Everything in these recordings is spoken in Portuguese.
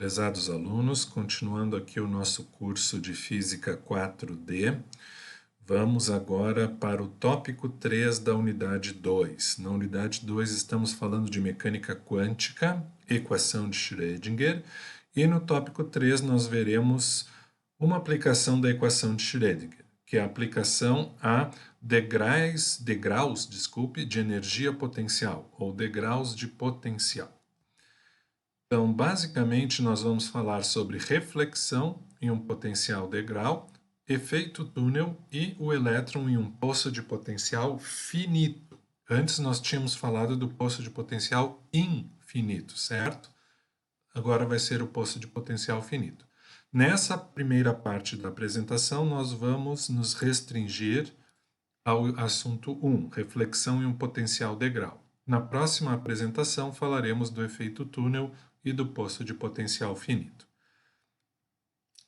Prezados alunos, continuando aqui o nosso curso de Física 4D, vamos agora para o tópico 3 da unidade 2. Na unidade 2 estamos falando de mecânica quântica, equação de Schrödinger, e no tópico 3 nós veremos uma aplicação da equação de Schrödinger, que é a aplicação a degraus, de energia potencial, ou degraus de potencial. Então, basicamente, nós vamos falar sobre reflexão em um potencial degrau, efeito túnel e o elétron em um poço de potencial finito. Antes nós tínhamos falado do poço de potencial infinito, certo? Agora vai ser o poço de potencial finito. Nessa primeira parte da apresentação, nós vamos nos restringir ao assunto 1, reflexão em um potencial degrau. Na próxima apresentação falaremos do efeito túnel e do poço de potencial finito.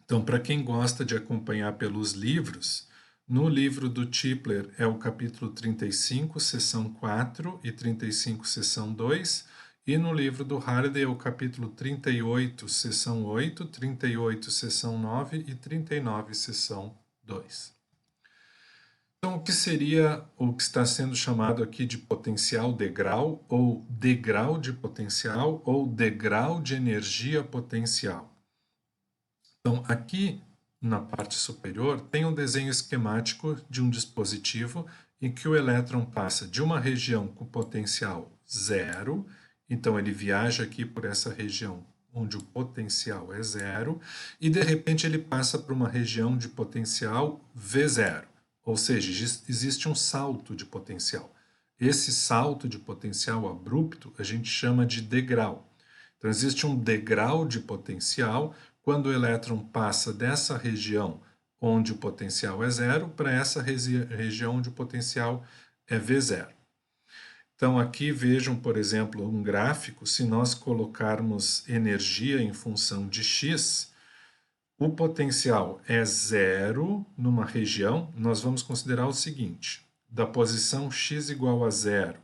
Então, para quem gosta de acompanhar pelos livros, no livro do Tipler é o capítulo 35, seção 4 e 35, seção 2, e no livro do Hardy é o capítulo 38, seção 8, 38, seção 9 e 39, seção 2. Então, o que seria o que está sendo chamado aqui de potencial degrau, ou degrau de potencial, ou degrau de energia potencial? Então, aqui na parte superior tem um desenho esquemático de um dispositivo em que o elétron passa de uma região com potencial zero, então ele viaja aqui por essa região onde o potencial é zero, e de repente ele passa para uma região de potencial V0. Ou seja, existe um salto de potencial. Esse salto de potencial abrupto a gente chama de degrau. Então, existe um degrau de potencial quando o elétron passa dessa região onde o potencial é zero para essa região onde o potencial é V0. Então, aqui vejam, por exemplo, um gráfico. Se nós colocarmos energia em função de x, o potencial é zero numa região, nós vamos considerar o seguinte: da posição x igual a zero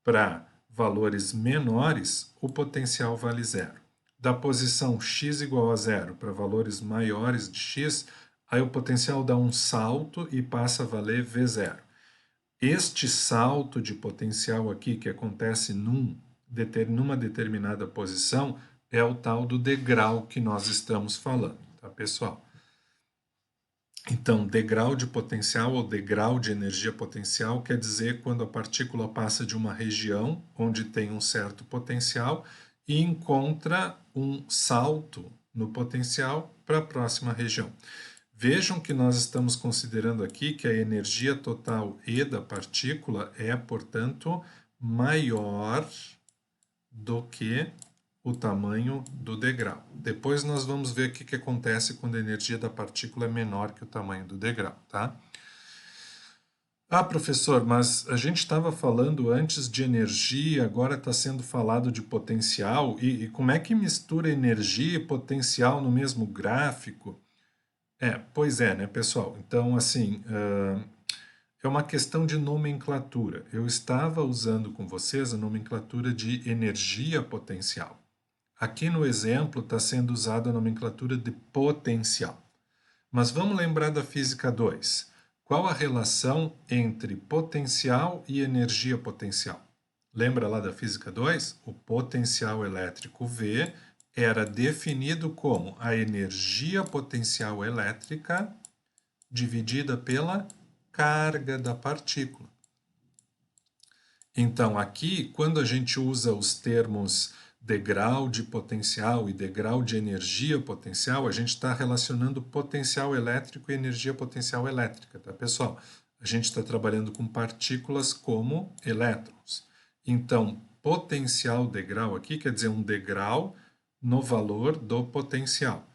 para valores menores, o potencial vale zero. Da posição x igual a zero para valores maiores de x, aí o potencial dá um salto e passa a valer V0. Este salto de potencial aqui que acontece numa determinada posição é o tal do degrau que nós estamos falando. Tá, pessoal? Então, degrau de potencial ou degrau de energia potencial quer dizer quando a partícula passa de uma região onde tem um certo potencial e encontra um salto no potencial para a próxima região. Vejam que nós estamos considerando aqui que a energia total E da partícula é, portanto, maior do que o tamanho do degrau. Depois nós vamos ver o que acontece quando a energia da partícula é menor que o tamanho do degrau, tá? Ah, professor, mas a gente estava falando antes de energia, agora está sendo falado de potencial, e como é que mistura energia e potencial no mesmo gráfico? Pois é, né, pessoal? Então, assim, é uma questão de nomenclatura. Eu estava usando com vocês a nomenclatura de energia potencial. Aqui no exemplo está sendo usada a nomenclatura de potencial. Mas vamos lembrar da física 2. Qual a relação entre potencial e energia potencial? Lembra lá da física 2? O potencial elétrico V era definido como a energia potencial elétrica dividida pela carga da partícula. Então, aqui, quando a gente usa os termos degrau de potencial e degrau de energia potencial, a gente está relacionando potencial elétrico e energia potencial elétrica, tá, pessoal? A gente está trabalhando com partículas como elétrons. Então, potencial degrau aqui quer dizer um degrau no valor do potencial.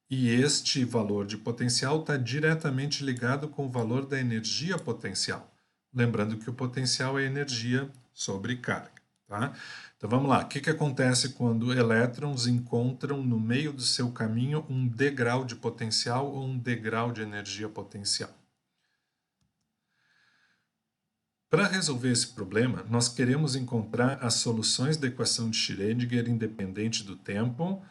E este valor de potencial está diretamente ligado com o valor da energia potencial. Lembrando que o potencial é energia sobre carga, tá? Então vamos lá, o que acontece quando elétrons encontram no meio do seu caminho um degrau de potencial ou um degrau de energia potencial? Para resolver esse problema, nós queremos encontrar as soluções da equação de Schrödinger independente do tempo,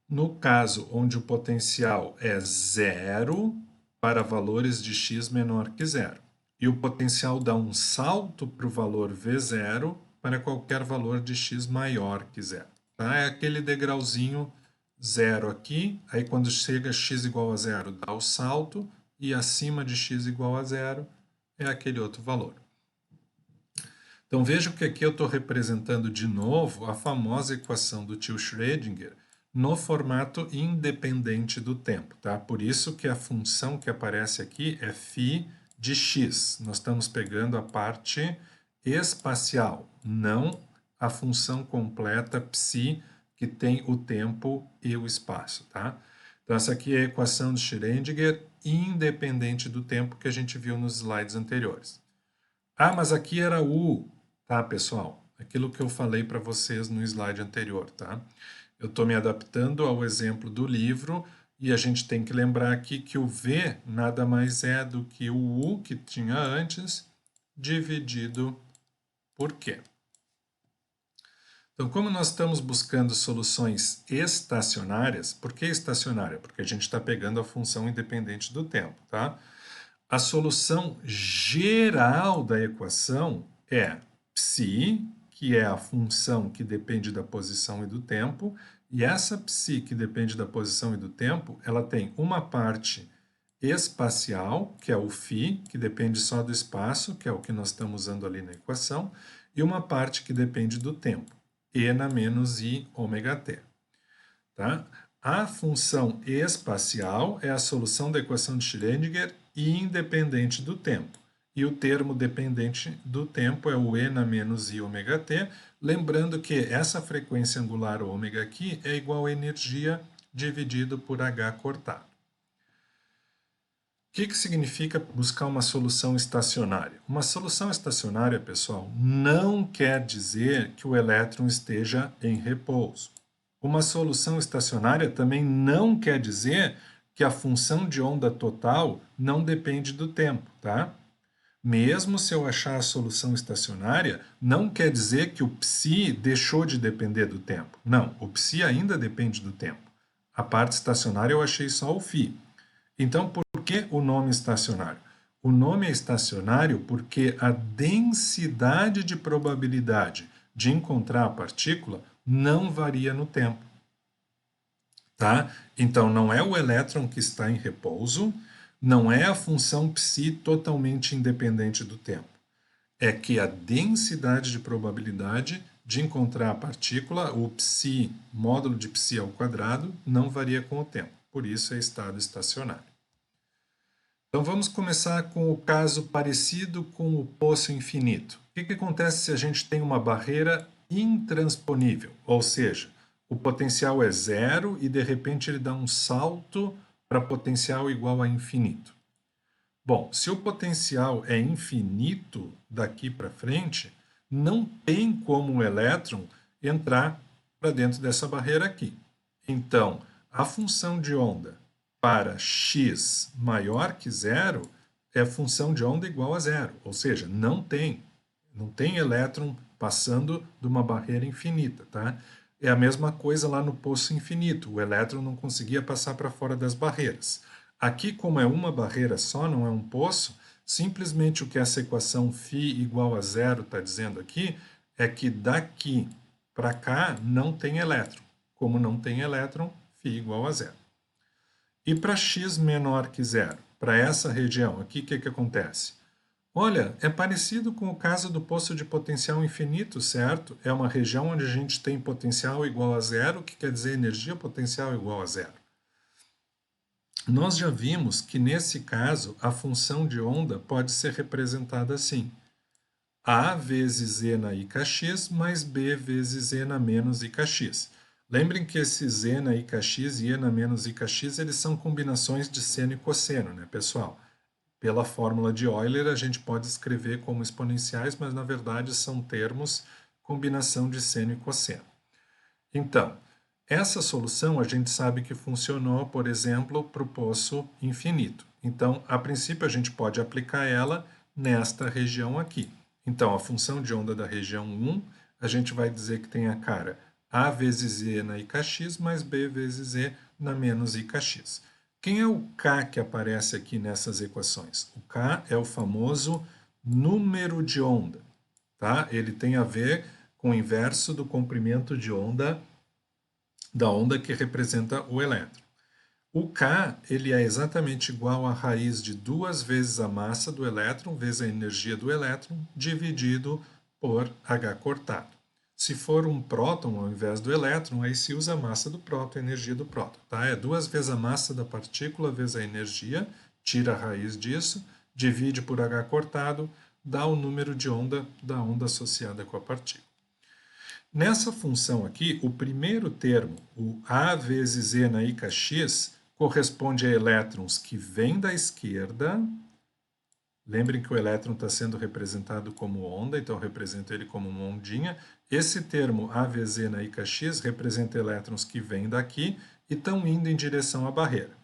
No caso onde o potencial é zero para valores de x menor que zero. E o potencial dá um salto para o valor V0 para qualquer valor de x maior que zero. Tá? É aquele degrauzinho zero aqui, aí quando chega x igual a zero dá o salto, e acima de x igual a zero é aquele outro valor. Então vejam que aqui eu estou representando de novo a famosa equação do tio Schrödinger no formato independente do tempo, tá? Por isso que a função que aparece aqui é φ de x. Nós estamos pegando a parte espacial, não a função completa psi que tem o tempo e o espaço, tá? Então essa aqui é a equação de Schrödinger independente do tempo que a gente viu nos slides anteriores. Ah, mas aqui era U, tá, pessoal? Aquilo que eu falei para vocês no slide anterior, tá? Eu estou me adaptando ao exemplo do livro e a gente tem que lembrar aqui que o V nada mais é do que o U que tinha antes dividido por Q. Então, como nós estamos buscando soluções estacionárias, por que estacionária? Porque a gente está pegando a função independente do tempo, tá? A solução geral da equação é psi, que é a função que depende da posição e do tempo, e essa psi que depende da posição e do tempo, ela tem uma parte espacial, que é o φ, que depende só do espaço, que é o que nós estamos usando ali na equação, e uma parte que depende do tempo, e na menos i ômega t. Tá? A função espacial é a solução da equação de Schrödinger independente do tempo. E o termo dependente do tempo é o e na menos i ômega t, lembrando que essa frequência angular ômega aqui é igual a energia dividido por h cortado. O que significa buscar uma solução estacionária? Uma solução estacionária, pessoal, não quer dizer que o elétron esteja em repouso. Uma solução estacionária também não quer dizer que a função de onda total não depende do tempo, tá? Mesmo se eu achar a solução estacionária, não quer dizer que o psi deixou de depender do tempo. Não, o psi ainda depende do tempo. A parte estacionária eu achei só o φ. Então, por que o nome estacionário? O nome é estacionário porque a densidade de probabilidade de encontrar a partícula não varia no tempo. Tá? Então, não é o elétron que está em repouso, não é a função psi totalmente independente do tempo. É que a densidade de probabilidade de encontrar a partícula, o psi, módulo de psi ao quadrado, não varia com o tempo. Por isso é estado estacionário. Então vamos começar com o caso parecido com o poço infinito. O que acontece se a gente tem uma barreira intransponível? Ou seja, o potencial é zero e de repente ele dá um salto para potencial igual a infinito. Bom, se o potencial é infinito daqui para frente, não tem como o elétron entrar para dentro dessa barreira aqui. Então, a função de onda para x maior que zero é função de onda igual a zero, ou seja, não tem elétron passando de uma barreira infinita, tá? É a mesma coisa lá no poço infinito, o elétron não conseguia passar para fora das barreiras. Aqui, como é uma barreira só, não é um poço, simplesmente o que essa equação φ igual a zero está dizendo aqui é que daqui para cá não tem elétron. Como não tem elétron, φ igual a zero. E para x menor que zero, para essa região aqui, o que acontece? Olha, é parecido com o caso do poço de potencial infinito, certo? É uma região onde a gente tem potencial igual a zero, que quer dizer energia potencial igual a zero. Nós já vimos que, nesse caso, a função de onda pode ser representada assim. A vezes e na ikx mais b vezes e na menos ikx. Lembrem que esses e na ikx e na menos ikx, eles são combinações de seno e cosseno, né, pessoal? Pela fórmula de Euler, a gente pode escrever como exponenciais, mas na verdade são termos combinação de seno e cosseno. Então, essa solução a gente sabe que funcionou, por exemplo, para o poço infinito. Então, a princípio, a gente pode aplicar ela nesta região aqui. Então, a função de onda da região 1, a gente vai dizer que tem a cara A vezes E na IKX mais B vezes E na menos IKX. Quem é o K que aparece aqui nessas equações? O K é o famoso número de onda, tá? Ele tem a ver com o inverso do comprimento de onda da onda que representa o elétron. O K ele é exatamente igual à raiz de 2 vezes a massa do elétron vezes a energia do elétron dividido por H cortado. Se for um próton ao invés do elétron, aí se usa a massa do próton, a energia do próton. Tá? É 2 vezes a massa da partícula vezes a energia, tira a raiz disso, divide por H cortado, dá o número de onda da onda associada com a partícula. Nessa função aqui, o primeiro termo, o A vezes E na IKX, corresponde a elétrons que vêm da esquerda. Lembrem que o elétron está sendo representado como onda, então eu represento ele como uma ondinha. Esse termo A vezes E na IKX representa elétrons que vêm daqui e estão indo em direção à barreira,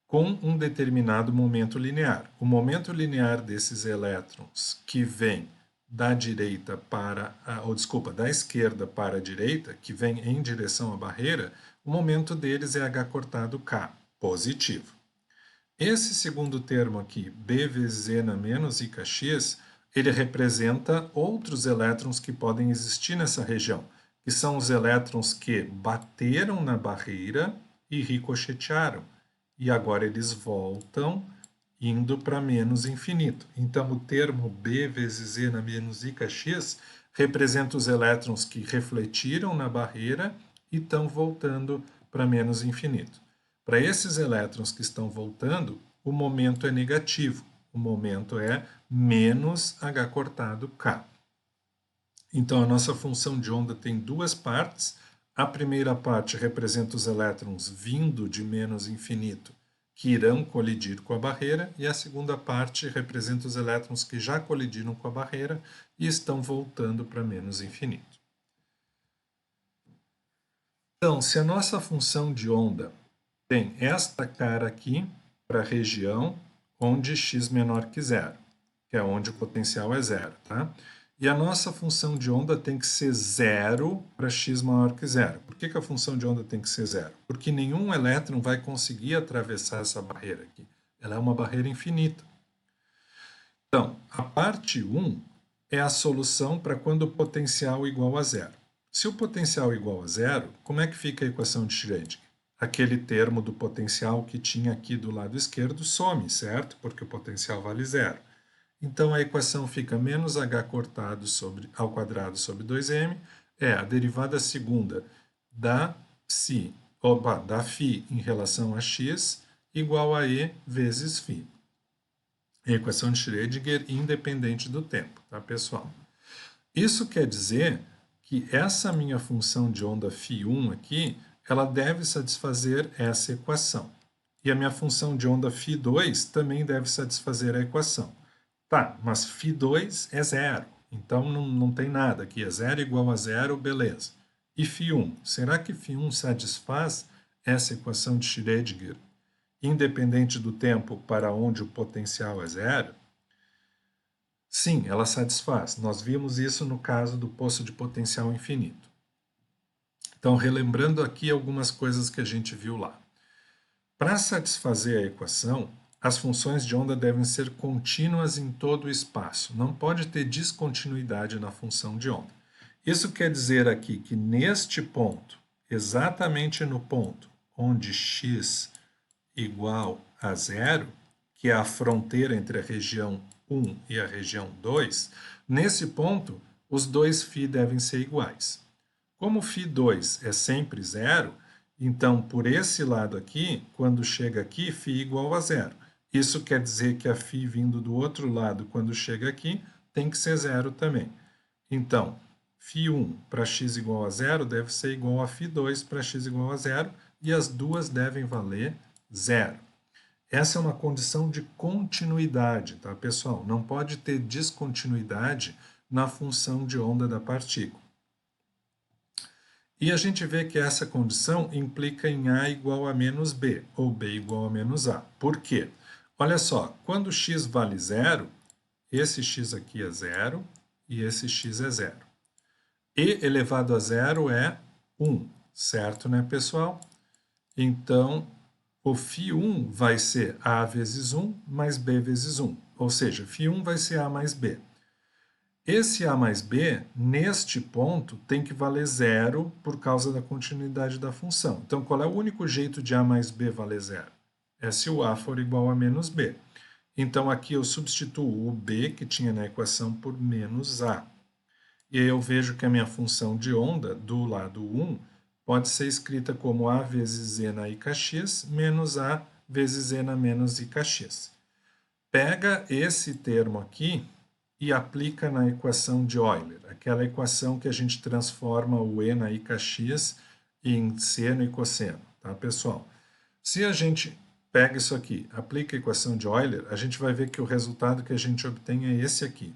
com um determinado momento linear. O momento linear desses elétrons que vêm da direita para, ou desculpa, da esquerda para a direita, que vem em direção à barreira, o momento deles é H cortado K, positivo. Esse segundo termo aqui, B vezes E na menos IKX, ele representa outros elétrons que podem existir nessa região, que são os elétrons que bateram na barreira e ricochetearam. E agora eles voltam indo para menos infinito. Então, o termo B vezes E na menos IKX representa os elétrons que refletiram na barreira e estão voltando para menos infinito. Para esses elétrons que estão voltando, o momento é negativo. O momento é menos H cortado K. Então, a nossa função de onda tem duas partes. A primeira parte representa os elétrons vindo de menos infinito, que irão colidir com a barreira, e a segunda parte representa os elétrons que já colidiram com a barreira e estão voltando para menos infinito. Então, se a nossa função de onda tem esta cara aqui para a região onde x menor que zero, que é onde o potencial é zero, tá? E a nossa função de onda tem que ser zero para x maior que zero. Por que a função de onda tem que ser zero? Porque nenhum elétron vai conseguir atravessar essa barreira aqui. Ela é uma barreira infinita. Então, a parte 1 é a solução para quando o potencial é igual a zero. Se o potencial é igual a zero, como é que fica a equação de Schrödinger? Aquele termo do potencial que tinha aqui do lado esquerdo some, certo? Porque o potencial vale zero. Então, a equação fica menos h cortado ao quadrado sobre 2m, é a derivada segunda da φ em relação a x, igual a e vezes φ. A equação de Schrödinger independente do tempo, tá, pessoal? Isso quer dizer que essa minha função de onda φ1 aqui, ela deve satisfazer essa equação. E a minha função de onda φ2 também deve satisfazer a equação. Tá, mas φ2 é zero, então não tem nada aqui, é zero igual a zero, beleza. E φ1, será que φ1 satisfaz essa equação de Schrödinger, independente do tempo para onde o potencial é zero? Sim, ela satisfaz. Nós vimos isso no caso do poço de potencial infinito. Então, relembrando aqui algumas coisas que a gente viu lá. Para satisfazer a equação, as funções de onda devem ser contínuas em todo o espaço. Não pode ter descontinuidade na função de onda. Isso quer dizer aqui que neste ponto, exatamente no ponto onde x igual a zero, que é a fronteira entre a região 1 e a região 2, nesse ponto, os dois φ devem ser iguais. Como φ2 é sempre zero, então, por esse lado aqui, quando chega aqui, φ igual a zero. Isso quer dizer que a φ vindo do outro lado, quando chega aqui, tem que ser zero também. Então, φ1 para x igual a zero deve ser igual a φ2 para x igual a zero, e as duas devem valer zero. Essa é uma condição de continuidade, tá, pessoal? Não pode ter descontinuidade na função de onda da partícula. E a gente vê que essa condição implica em A igual a menos B, ou B igual a menos A. Por quê? Olha só, quando x vale zero, esse x aqui é zero e esse x é zero. E elevado a zero é 1, certo, né, pessoal? Então, o φ1 vai ser A vezes 1 mais B vezes 1, ou seja, φ1 vai ser A mais B. Esse A mais B, neste ponto, tem que valer zero por causa da continuidade da função. Então, qual é o único jeito de A mais B valer zero? É se o A for igual a menos B. Então, aqui eu substituo o B, que tinha na equação, por menos A. E aí eu vejo que a minha função de onda, do lado 1, pode ser escrita como A vezes Z na IKX, menos A vezes Z na menos IKX. Pega esse termo aqui e aplica na equação de Euler, aquela equação que a gente transforma o E na IKX em seno e cosseno, tá, pessoal? Se a gente pega isso aqui, aplica a equação de Euler, a gente vai ver que o resultado que a gente obtém é esse aqui.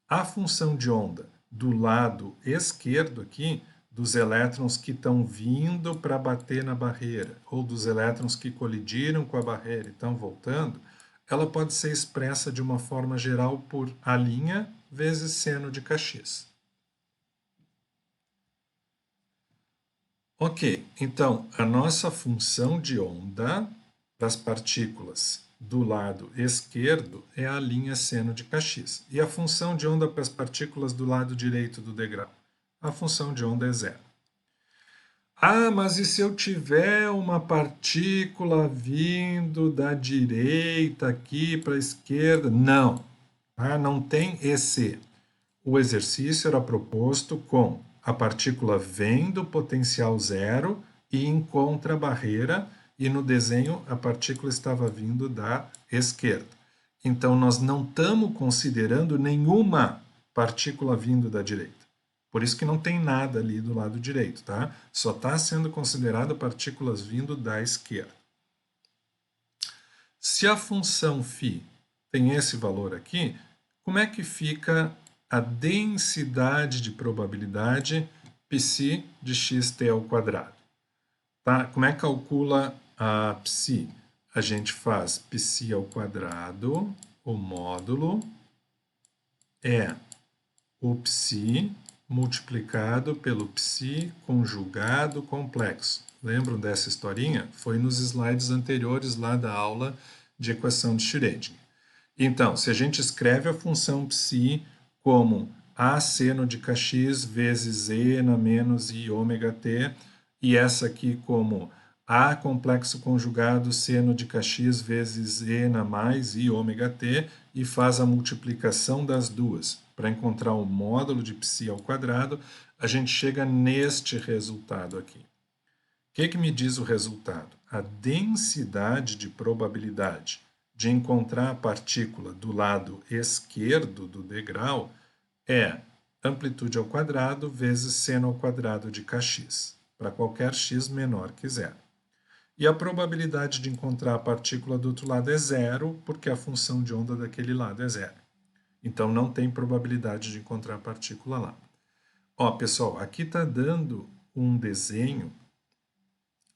A função de onda do lado esquerdo aqui, dos elétrons que estão vindo para bater na barreira, ou dos elétrons que colidiram com a barreira e estão voltando, ela pode ser expressa de uma forma geral por A' vezes seno de kx. Ok, então a nossa função de onda das partículas do lado esquerdo é a linha seno de kx. E a função de onda para as partículas do lado direito do degrau? A função de onda é zero. Ah, mas e se eu tiver uma partícula vindo da direita aqui para a esquerda? Não, não tem esse. O exercício era proposto com a partícula vem do potencial zero e encontra a barreira, e no desenho a partícula estava vindo da esquerda. Então nós não estamos considerando nenhuma partícula vindo da direita. Por isso que não tem nada ali do lado direito, tá? Só está sendo considerado partículas vindo da esquerda. Se a função φ tem esse valor aqui, como é que fica a densidade de probabilidade π de xt ao quadrado? Tá? Como é que calcula a π? A gente faz π ao quadrado, o módulo é o π multiplicado pelo π conjugado complexo. Lembram dessa historinha? Foi nos slides anteriores lá da aula de equação de Schrödinger. Então, se a gente escreve a função π como A seno de kx vezes e na menos i ômega t, e essa aqui como A complexo conjugado seno de kx vezes e na mais i ômega t, e faz a multiplicação das duas para encontrar o módulo de π ao quadrado, a gente chega neste resultado aqui. O que me diz o resultado? A densidade de probabilidade de encontrar a partícula do lado esquerdo do degrau é amplitude ao quadrado vezes seno ao quadrado de kx, para qualquer x menor que zero. E a probabilidade de encontrar a partícula do outro lado é zero, porque a função de onda daquele lado é zero. Então não tem probabilidade de encontrar a partícula lá. Ó, pessoal, aqui está dando um desenho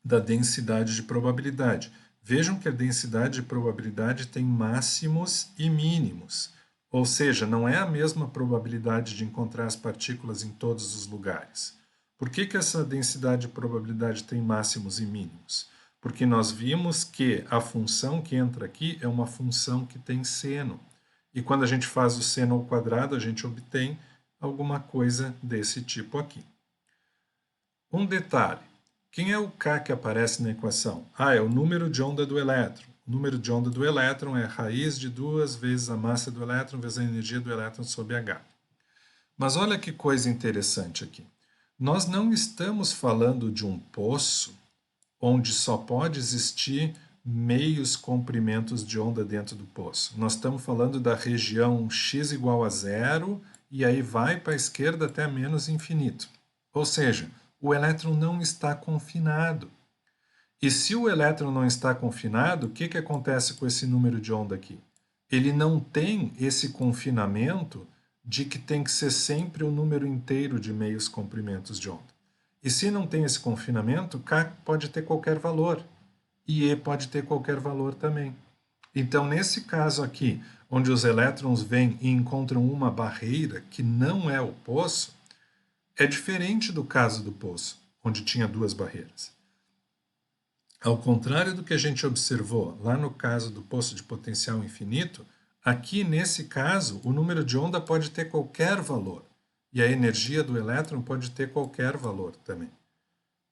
da densidade de probabilidade. Vejam que a densidade de probabilidade tem máximos e mínimos, ou seja, não é a mesma probabilidade de encontrar as partículas em todos os lugares. Por que essa densidade de probabilidade tem máximos e mínimos? Porque nós vimos que a função que entra aqui é uma função que tem seno. E quando a gente faz o seno ao quadrado, a gente obtém alguma coisa desse tipo aqui. Um detalhe. Quem é o K que aparece na equação? É o número de onda do elétron. O número de onda do elétron é a raiz de 2 vezes a massa do elétron vezes a energia do elétron sobre H. Mas olha que coisa interessante aqui. Nós não estamos falando de um poço onde só pode existir meios comprimentos de onda dentro do poço. Nós estamos falando da região x igual a zero e aí vai para a esquerda até menos infinito. Ou seja, o elétron não está confinado. E se o elétron não está confinado, o que acontece com esse número de onda aqui? Ele não tem esse confinamento de que tem que ser sempre o número inteiro de meios comprimentos de onda. E se não tem esse confinamento, K pode ter qualquer valor. E E pode ter qualquer valor também. Então, nesse caso aqui, onde os elétrons vêm e encontram uma barreira que não é o poço, É diferente do caso do poço, onde tinha duas barreiras. Ao contrário do que a gente observou lá no caso do poço de potencial infinito, aqui nesse caso o número de onda pode ter qualquer valor e a energia do elétron pode ter qualquer valor também.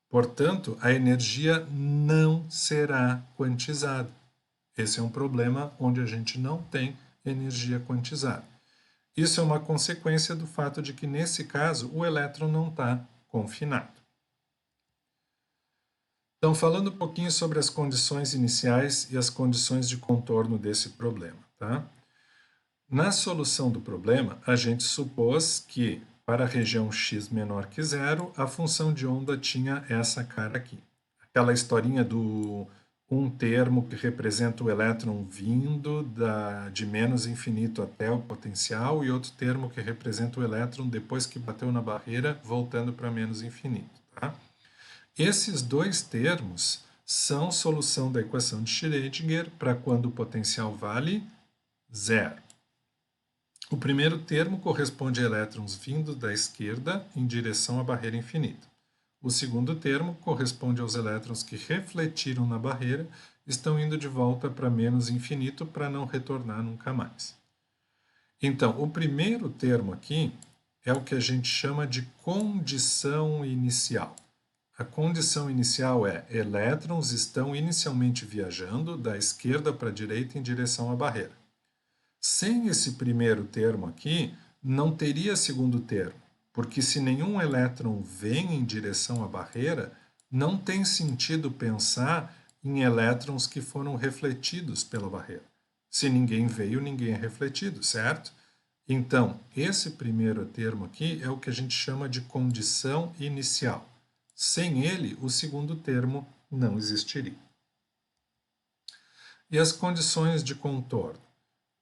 Portanto, a energia não será quantizada. Esse é um problema onde a gente não tem energia quantizada. Isso é uma consequência do fato de que, nesse caso, o elétron não está confinado. Então, falando um pouquinho sobre as condições iniciais e as condições de contorno desse problema. Tá? Na solução do problema, a gente supôs que, para a região x menor que zero, a função de onda tinha essa cara aqui. Aquela historinha do um termo que representa o elétron vindo de menos infinito até o potencial e outro termo que representa o elétron depois que bateu na barreira, voltando para menos infinito. Tá? Esses dois termos são solução da equação de Schrödinger para quando o potencial vale zero. O primeiro termo corresponde a elétrons vindo da esquerda em direção à barreira infinita. O segundo termo corresponde aos elétrons que refletiram na barreira e estão indo de volta para menos infinito para não retornar nunca mais. Então, o primeiro termo aqui é o que a gente chama de condição inicial. A condição inicial é: elétrons estão inicialmente viajando da esquerda para a direita em direção à barreira. Sem esse primeiro termo aqui, não teria segundo termo, porque se nenhum elétron vem em direção à barreira, não tem sentido pensar em elétrons que foram refletidos pela barreira. Se ninguém veio, ninguém é refletido, certo? Então, esse primeiro termo aqui é o que a gente chama de condição inicial. Sem ele, o segundo termo não existiria. E as condições de contorno?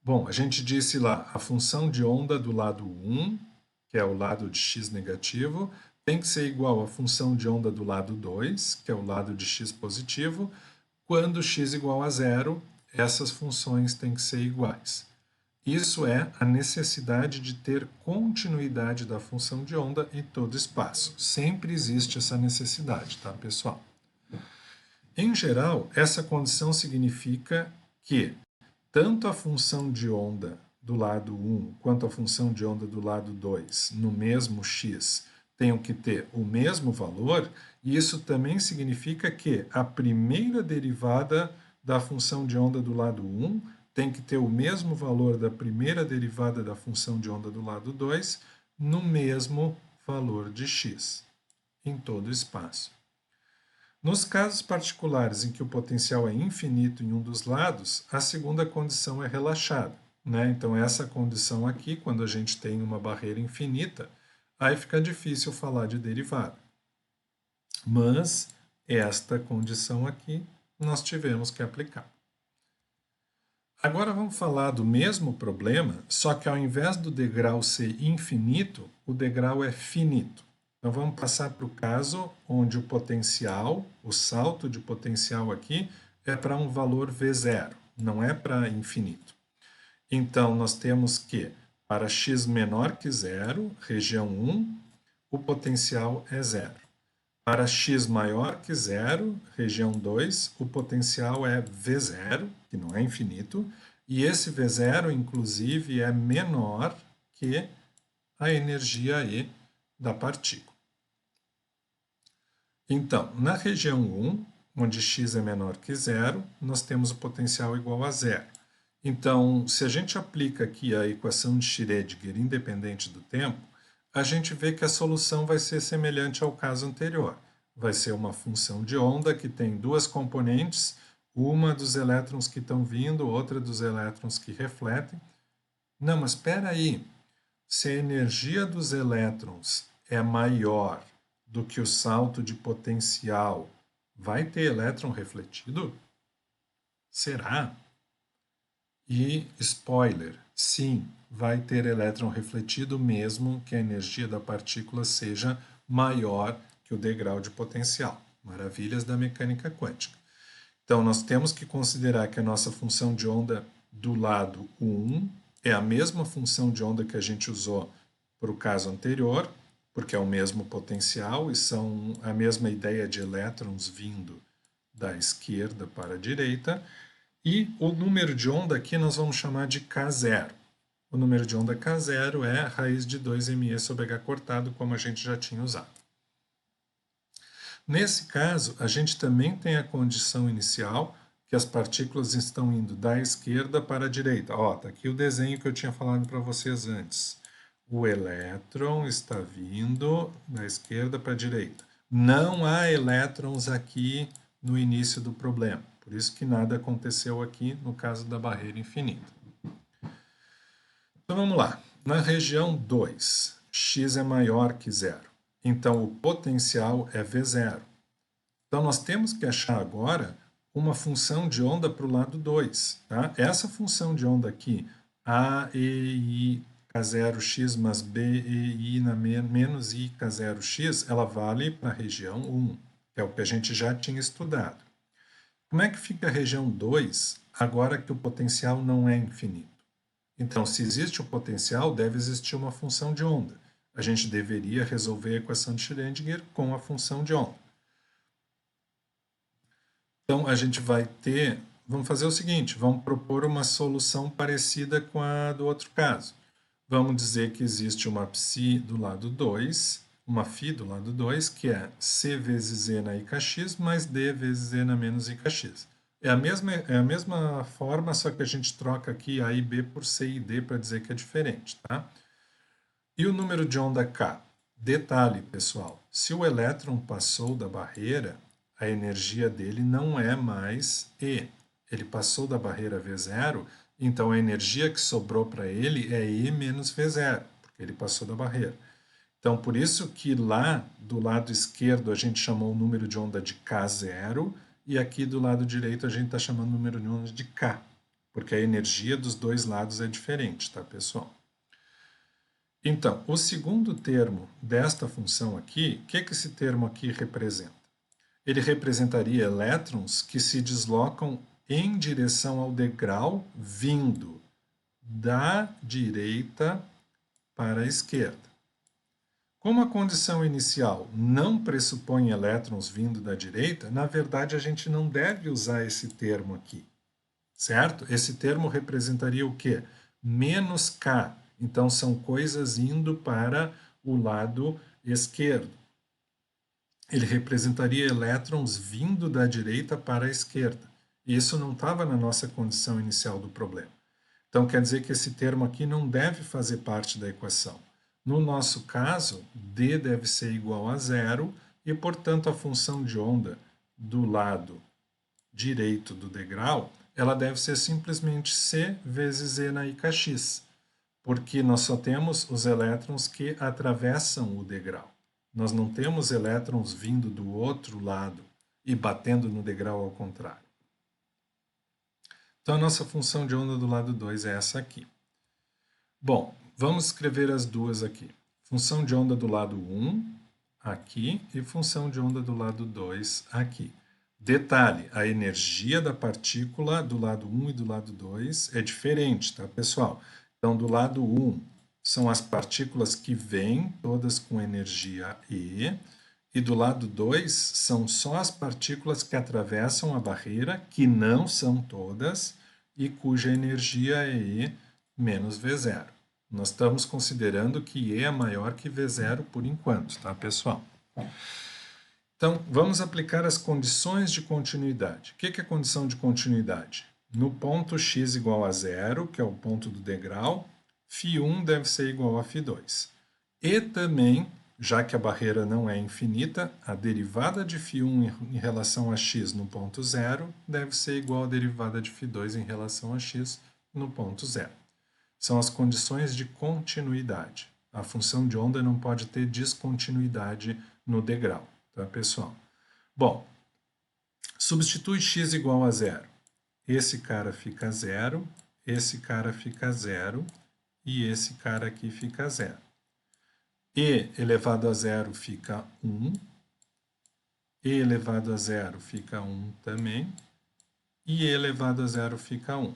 Bom, a gente disse lá, a função de onda do lado 1, que é o lado de x negativo, tem que ser igual à função de onda do lado 2, que é o lado de x positivo. Quando x igual a zero, essas funções têm que ser iguais. Isso é a necessidade de ter continuidade da função de onda em todo espaço. Sempre existe essa necessidade, tá, pessoal? Em geral, essa condição significa que tanto a função de onda do lado 1 quanto a função de onda do lado 2 no mesmo x tenham que ter o mesmo valor, e isso também significa que a primeira derivada da função de onda do lado 1 tem que ter o mesmo valor da primeira derivada da função de onda do lado 2 no mesmo valor de x em todo o espaço. Nos casos particulares em que o potencial é infinito em um dos lados, a segunda condição é relaxada, né? Então, essa condição aqui, quando a gente tem uma barreira infinita, aí fica difícil falar de derivada. Mas esta condição aqui nós tivemos que aplicar. Agora vamos falar do mesmo problema, só que ao invés do degrau ser infinito, o degrau é finito. Então vamos passar para o caso onde o potencial, o salto de potencial aqui, é para um valor V0, não é para infinito. Então nós temos que, para x menor que zero, região 1, o potencial é zero. Para x maior que zero, região 2, o potencial é V0, que não é infinito, e esse V0, inclusive, é menor que a energia E da partícula. Então, na região 1, onde x é menor que zero, nós temos o potencial igual a zero. Então, se a gente aplica aqui a equação de Schrödinger independente do tempo, a gente vê que a solução vai ser semelhante ao caso anterior. Vai ser uma função de onda que tem duas componentes, uma dos elétrons que estão vindo, outra dos elétrons que refletem. Não, mas espera aí. Se a energia dos elétrons é maior do que o salto de potencial, vai ter elétron refletido? Será? E, spoiler, sim, vai ter elétron refletido mesmo que a energia da partícula seja maior que o degrau de potencial. Maravilhas da mecânica quântica. Então, nós temos que considerar que a nossa função de onda do lado 1 é a mesma função de onda que a gente usou para o caso anterior, porque é o mesmo potencial e são a mesma ideia de elétrons vindo da esquerda para a direita. E o número de onda aqui nós vamos chamar de K0. O número de onda K0 é raiz de 2me sobre h cortado, como a gente já tinha usado. Nesse caso, a gente também tem a condição inicial, que as partículas estão indo da esquerda para a direita. Ó, tá aqui o desenho que eu tinha falado para vocês antes. O elétron está vindo da esquerda para a direita. Não há elétrons aqui no início do problema. Por isso que nada aconteceu aqui no caso da barreira infinita. Então vamos lá. Na região 2, x é maior que zero. Então o potencial é V0. Então nós temos que achar agora uma função de onda para o lado 2. Tá? Essa função de onda aqui, A, E, I, K0x mais B, E, I na menos I, K0x, ela vale para a região 1, que é o que a gente já tinha estudado. Como é que fica a região 2 agora que o potencial não é infinito? Então, se existe o potencial, deve existir uma função de onda. A gente deveria resolver a equação de Schrödinger com a função de onda. Então, a gente vai ter... Vamos fazer o seguinte, vamos propor uma solução parecida com a do outro caso. Vamos dizer que existe uma psi do lado 2, uma φ do lado 2, que é c vezes z na ikx mais d vezes z na menos ikx. É a mesma forma, só que a gente troca aqui A e B por C e D para dizer que é diferente, tá? E o número de onda K? Detalhe, pessoal, se o elétron passou da barreira, a energia dele não é mais E. Ele passou da barreira V0, então a energia que sobrou para ele é E menos V0, porque ele passou da barreira. Então, por isso que lá do lado esquerdo a gente chamou o número de onda de K0, e aqui do lado direito a gente está chamando o número de onda de K, porque a energia dos dois lados é diferente, tá, pessoal? Então, o segundo termo desta função aqui, o que esse termo aqui representa? Ele representaria elétrons que se deslocam em direção ao degrau vindo da direita para a esquerda. Como a condição inicial não pressupõe elétrons vindo da direita, na verdade a gente não deve usar esse termo aqui, certo? Esse termo representaria o quê? Menos K. Então são coisas indo para o lado esquerdo. Ele representaria elétrons vindo da direita para a esquerda. Isso não estava na nossa condição inicial do problema. Então quer dizer que esse termo aqui não deve fazer parte da equação. No nosso caso, D deve ser igual a zero e, portanto, a função de onda do lado direito do degrau, ela deve ser simplesmente C vezes Z na IKX, porque nós só temos os elétrons que atravessam o degrau. Nós não temos elétrons vindo do outro lado e batendo no degrau ao contrário. Então, a nossa função de onda do lado 2 é essa aqui. Bom, vamos escrever as duas aqui. Função de onda do lado 1, aqui, e função de onda do lado 2, aqui. Detalhe, a energia da partícula do lado 1 e do lado 2 é diferente, tá, pessoal? Então, do lado 1 são as partículas que vêm, todas com energia E, e do lado 2 são só as partículas que atravessam a barreira, que não são todas, e cuja energia é E menos V0. Nós estamos considerando que E é maior que V0 por enquanto, tá, pessoal? Então, vamos aplicar as condições de continuidade. O que é condição de continuidade? No ponto x igual a zero, que é o ponto do degrau, φ1 deve ser igual a φ2. E também, já que a barreira não é infinita, a derivada de φ1 em relação a x no ponto zero deve ser igual à derivada de φ2 em relação a x no ponto zero. São as condições de continuidade. A função de onda não pode ter descontinuidade no degrau, tá, pessoal? Bom, substitui x igual a zero. Esse cara fica zero, esse cara fica zero e esse cara aqui fica zero. E elevado a zero fica 1, e elevado a zero fica 1 também, e e elevado a zero fica 1.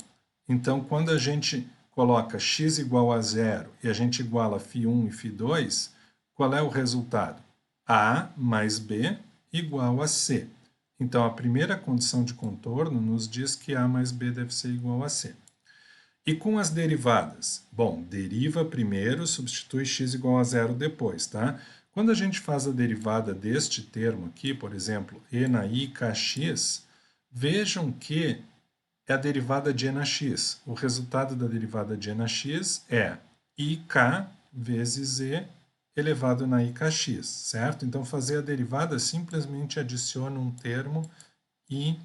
Então, quando a gente coloca x igual a zero e a gente iguala φ1 e φ2, qual é o resultado? A mais B igual a C. Então, a primeira condição de contorno nos diz que A mais B deve ser igual a C. E com as derivadas? Bom, deriva primeiro, substitui x igual a zero depois, tá? Quando a gente faz a derivada deste termo aqui, por exemplo, e na i kx, vejam que é a derivada de e na x. O resultado da derivada de e na x é ik vezes e elevado na i kx, certo? Então, fazer a derivada simplesmente adiciona um termo ik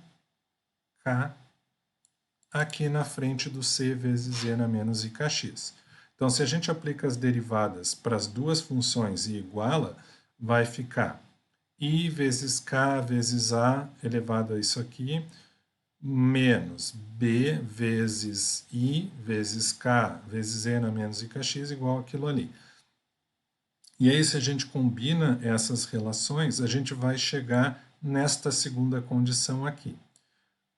aqui na frente do c vezes e na menos ikx. Então, se a gente aplica as derivadas para as duas funções e iguala, vai ficar i vezes k vezes a elevado a isso aqui, menos b vezes i vezes k vezes e na menos ikx igual aquilo ali. E aí, se a gente combina essas relações, a gente vai chegar nesta segunda condição aqui.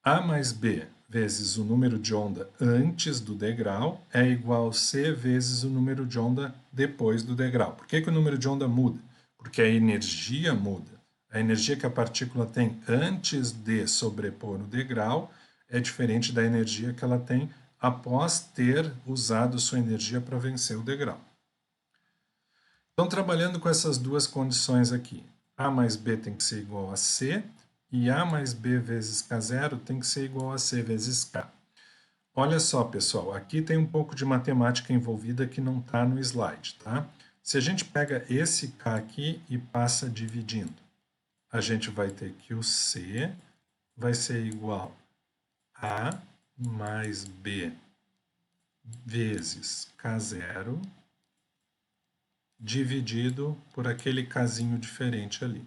A mais B vezes o número de onda antes do degrau é igual a C vezes o número de onda depois do degrau. Por que o número de onda muda? Porque a energia muda. A energia que a partícula tem antes de sobrepor o degrau é diferente da energia que ela tem após ter usado sua energia para vencer o degrau. Então, trabalhando com essas duas condições aqui, A mais B tem que ser igual a C, e A mais B vezes K0 tem que ser igual a C vezes K. Olha só, pessoal, aqui tem um pouco de matemática envolvida que não está no slide, tá? Se a gente pega esse K aqui e passa dividindo, a gente vai ter que o C vai ser igual a mais B vezes K0 dividido por aquele Kzinho diferente ali.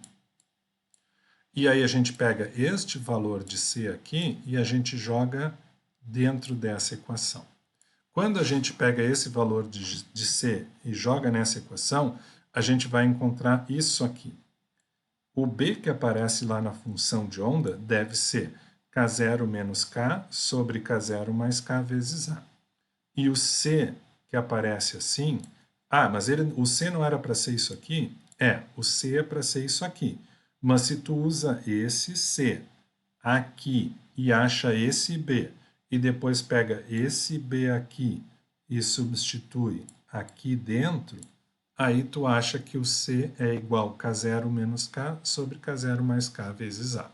E aí a gente pega este valor de C aqui e a gente joga dentro dessa equação. Quando a gente pega esse valor de C e joga nessa equação, a gente vai encontrar isso aqui. O B que aparece lá na função de onda deve ser K0 menos K sobre K0 mais K vezes A. E o C que aparece assim, mas o C não era para ser isso aqui? O C é para ser isso aqui. Mas se tu usa esse C aqui e acha esse B, e depois pega esse B aqui e substitui aqui dentro, aí tu acha que o C é igual a K0 menos K sobre K0 mais K vezes A.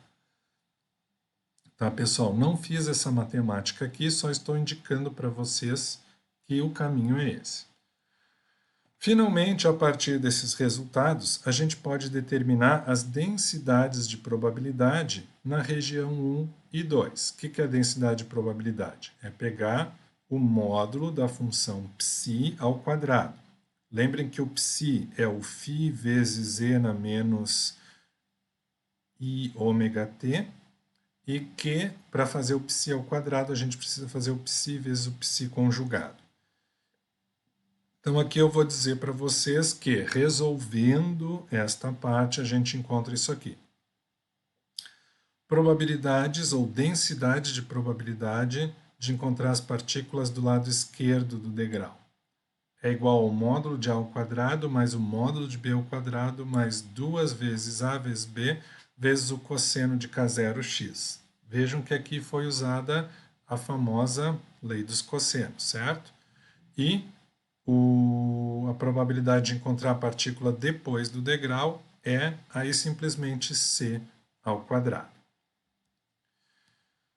Tá, pessoal? Não fiz essa matemática aqui, só estou indicando para vocês que o caminho é esse. Finalmente, a partir desses resultados, a gente pode determinar as densidades de probabilidade na região 1 e 2. O que é a densidade de probabilidade? É pegar o módulo da função psi ao quadrado. Lembrem que o psi é o φ vezes e na menos i ômega t, e que, para fazer o psi ao quadrado, a gente precisa fazer o psi vezes o psi conjugado. Então, aqui eu vou dizer para vocês que, resolvendo esta parte, a gente encontra isso aqui. Probabilidades ou densidade de probabilidade de encontrar as partículas do lado esquerdo do degrau. É igual ao módulo de A ao quadrado mais o módulo de B ao quadrado mais 2 vezes A vezes B vezes o cosseno de K0x. Vejam que aqui foi usada a famosa lei dos cossenos, certo? E a probabilidade de encontrar a partícula depois do degrau é aí simplesmente C ao quadrado.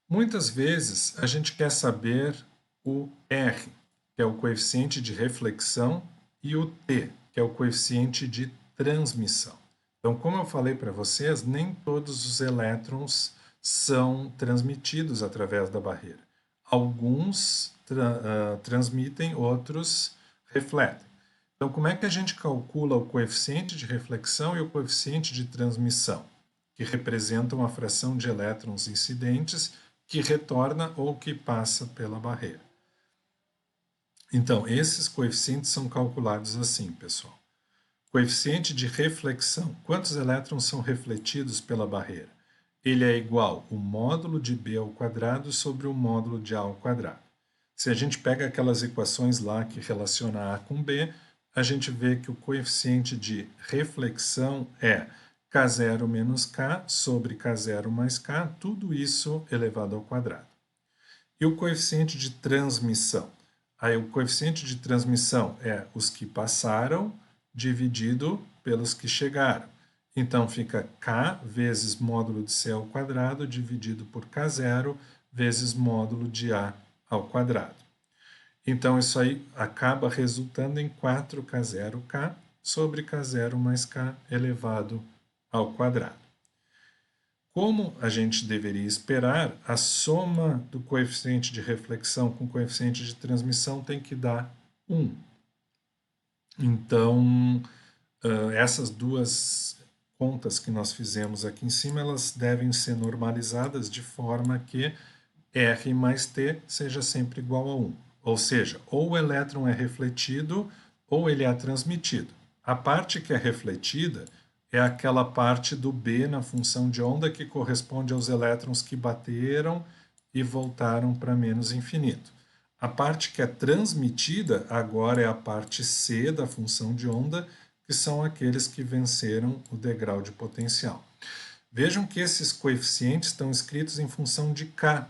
Muitas vezes a gente quer saber o R, que é o coeficiente de reflexão, e o T, que é o coeficiente de transmissão. Então, como eu falei para vocês, nem todos os elétrons são transmitidos através da barreira. Alguns transmitem, outros refletem. Então, como é que a gente calcula o coeficiente de reflexão e o coeficiente de transmissão, que representam a fração de elétrons incidentes que retorna ou que passa pela barreira? Então, esses coeficientes são calculados assim, pessoal. Coeficiente de reflexão. Quantos elétrons são refletidos pela barreira? Ele é igual ao módulo de B ao quadrado sobre o módulo de A ao quadrado. Se a gente pega aquelas equações lá que relacionam A com B, a gente vê que o coeficiente de reflexão é K0 menos K sobre K0 mais K, tudo isso elevado ao quadrado. E o coeficiente de transmissão? Aí o coeficiente de transmissão é os que passaram dividido pelos que chegaram. Então fica K vezes módulo de C ao quadrado dividido por K0 vezes módulo de A ao quadrado. Então isso aí acaba resultando em 4K0K sobre K0 mais K elevado ao quadrado. Como a gente deveria esperar, a soma do coeficiente de reflexão com o coeficiente de transmissão tem que dar 1. Então, essas duas contas que nós fizemos aqui em cima, elas devem ser normalizadas de forma que R mais T seja sempre igual a 1. Ou seja, ou o elétron é refletido ou ele é transmitido. A parte que é refletida é aquela parte do B na função de onda que corresponde aos elétrons que bateram e voltaram para menos infinito. A parte que é transmitida agora é a parte C da função de onda, que são aqueles que venceram o degrau de potencial. Vejam que esses coeficientes estão escritos em função de K.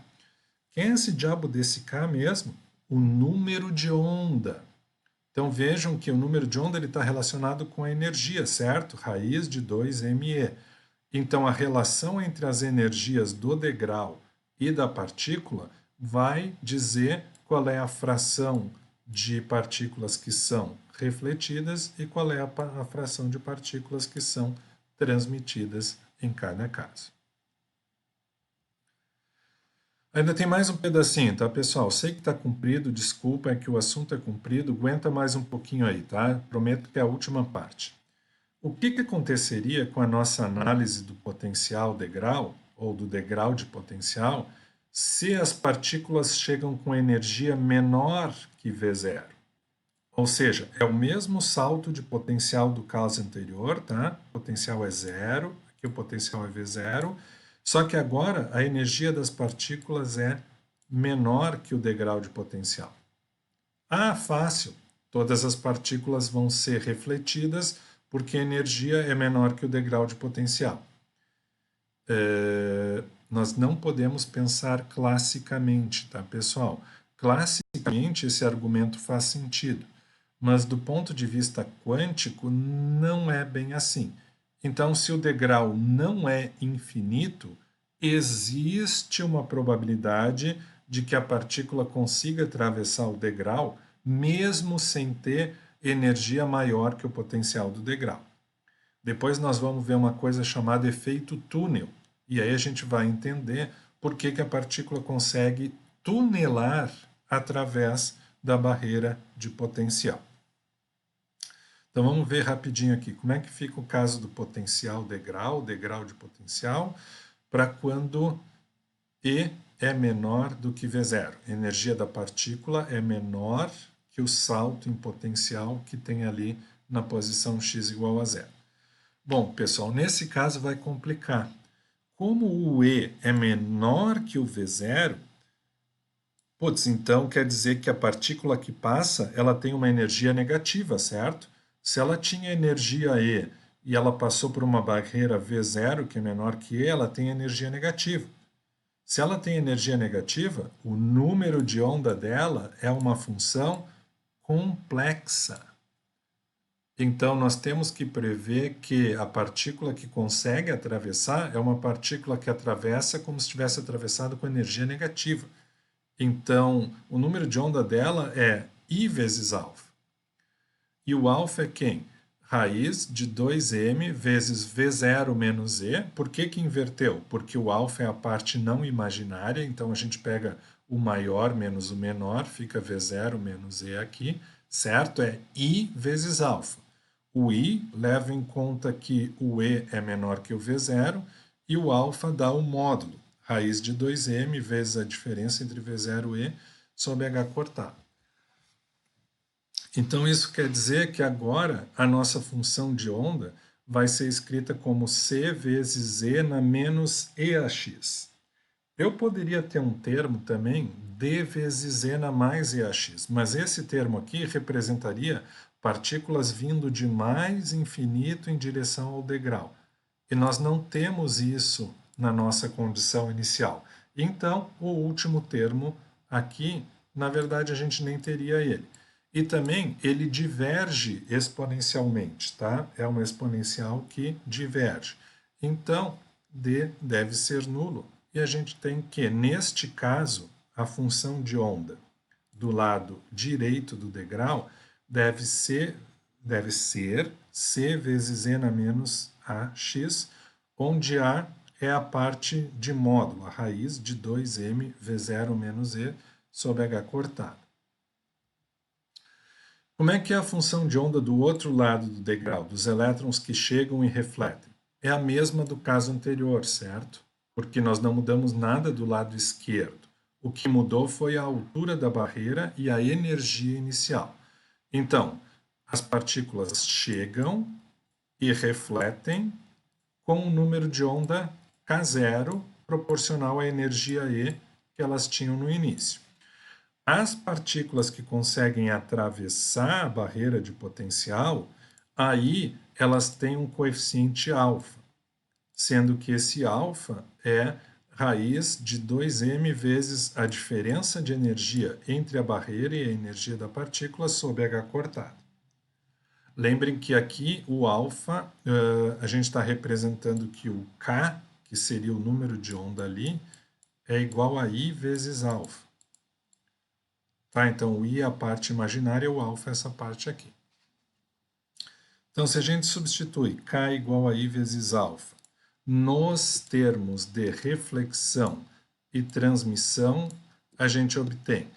Quem é esse diabo desse K mesmo? O número de onda. Então vejam que o número de onda está relacionado com a energia, certo? Raiz de 2ME. Então a relação entre as energias do degrau e da partícula vai dizer qual é a fração de partículas que são refletidas e qual é a fração de partículas que são transmitidas em cada caso. Ainda tem mais um pedacinho, tá, pessoal? Sei que está comprido, desculpa, é que o assunto é comprido, aguenta mais um pouquinho aí, tá? Prometo que é a última parte. O que aconteceria com a nossa análise do potencial degrau, ou do degrau de potencial, se as partículas chegam com energia menor que V0? Ou seja, é o mesmo salto de potencial do caso anterior, tá? O potencial é zero, aqui o potencial é V0, só que agora a energia das partículas é menor que o degrau de potencial. Ah, fácil! Todas as partículas vão ser refletidas porque a energia é menor que o degrau de potencial. Nós não podemos pensar classicamente, tá, pessoal? Classicamente, esse argumento faz sentido, mas do ponto de vista quântico, não é bem assim. Então, se o degrau não é infinito, existe uma probabilidade de que a partícula consiga atravessar o degrau, mesmo sem ter energia maior que o potencial do degrau. Depois nós vamos ver uma coisa chamada efeito túnel, e aí a gente vai entender por que a partícula consegue tunelar através da barreira de potencial. Então vamos ver rapidinho aqui como é que fica o caso do potencial degrau de potencial, para quando E é menor do que V0. A energia da partícula é menor que o salto em potencial que tem ali na posição x igual a zero. Bom, pessoal, nesse caso vai complicar. Como o E é menor que o V0, putz, então quer dizer que a partícula que passa, ela tem uma energia negativa, certo? Se ela tinha energia E e ela passou por uma barreira V0, que é menor que E, ela tem energia negativa. Se ela tem energia negativa, o número de onda dela é uma função complexa. Então, nós temos que prever que a partícula que consegue atravessar é uma partícula que atravessa como se tivesse atravessado com energia negativa. Então, o número de onda dela é I vezes alfa. E o alfa é quem? Raiz de 2m vezes V0 menos E. Por que inverteu? Porque o alfa é a parte não imaginária, então a gente pega o maior menos o menor, fica V0 menos E aqui, certo? É I vezes alfa. O I leva em conta que o E é menor que o V0 e o alfa dá o módulo, raiz de 2m vezes a diferença entre V0 e E sobre H cortado. Então isso quer dizer que agora a nossa função de onda vai ser escrita como C vezes E na menos EAX. Eu poderia ter um termo também D vezes E na mais EAX, mas esse termo aqui representaria partículas vindo de mais infinito em direção ao degrau. E nós não temos isso na nossa condição inicial. Então, o último termo aqui, na verdade, a gente nem teria ele. E também ele diverge exponencialmente, tá? É uma exponencial que diverge. Então, D deve ser nulo. E a gente tem que, neste caso, a função de onda do lado direito do degrau deve ser C vezes E na menos AX, onde A é a parte de módulo, a raiz de 2m V0 menos E sobre H cortado. Como é que é a função de onda do outro lado do degrau, dos elétrons que chegam e refletem? É a mesma do caso anterior, certo? Porque nós não mudamos nada do lado esquerdo. O que mudou foi a altura da barreira e a energia inicial. Então, as partículas chegam e refletem com um número de onda K0 proporcional à energia E que elas tinham no início. As partículas que conseguem atravessar a barreira de potencial, aí elas têm um coeficiente alfa, sendo que esse alfa é raiz de 2m vezes a diferença de energia entre a barreira e a energia da partícula sobre H cortado. Lembrem que aqui o alfa, a gente está representando que o K, que seria o número de onda ali, é igual a I vezes alfa. Tá? Então, o I é a parte imaginária, o alfa é essa parte aqui. Então, se a gente substitui K igual a I vezes alfa, nos termos de reflexão e transmissão, a gente obtém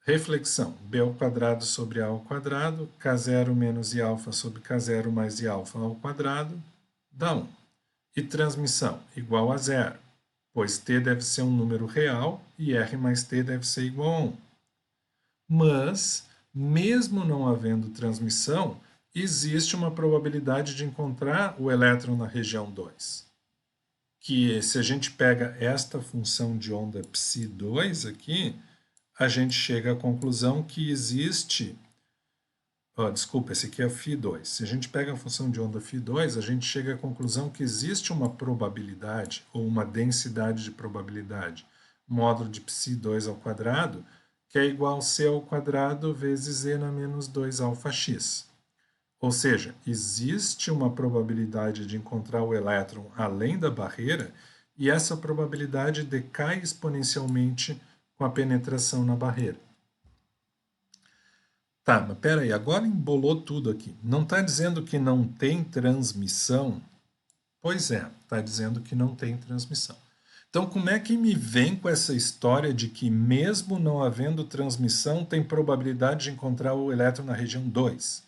reflexão, B ao quadrado sobre A ao quadrado, K0 menos I alfa sobre K0 mais I alfa ao quadrado, dá 1. E transmissão, igual a 0, pois T deve ser um número real e R mais T deve ser igual a 1. Mas, mesmo não havendo transmissão, existe uma probabilidade de encontrar o elétron na região 2. Que se a gente pega esta função de onda ψ2 aqui, a gente chega à conclusão que existe... desculpa, esse aqui é φ2. Se a gente pega a função de onda φ2, a gente chega à conclusão que existe uma probabilidade, ou uma densidade de probabilidade, módulo de ψ2 ao quadrado, que é igual a C ao quadrado vezes E na menos 2 alfa x. Ou seja, existe uma probabilidade de encontrar o elétron além da barreira e essa probabilidade decai exponencialmente com a penetração na barreira. Tá, mas peraí, agora embolou tudo aqui. Não está dizendo que não tem transmissão? Pois é, está dizendo que não tem transmissão. Então, como é que me vem com essa história de que mesmo não havendo transmissão, tem probabilidade de encontrar o elétron na região 2?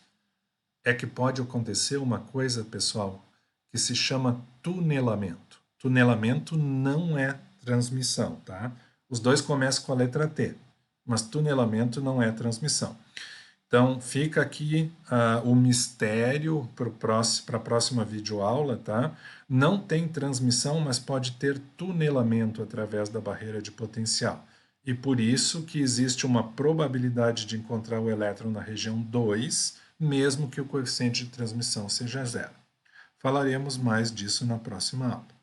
É que pode acontecer uma coisa, pessoal, que se chama tunelamento. Tunelamento não é transmissão, tá? Os dois começam com a letra T, mas tunelamento não é transmissão. Então, fica aqui o mistério para a próxima videoaula, tá? Não tem transmissão, mas pode ter tunelamento através da barreira de potencial. E por isso que existe uma probabilidade de encontrar o elétron na região 2, mesmo que o coeficiente de transmissão seja 0. Falaremos mais disso na próxima aula.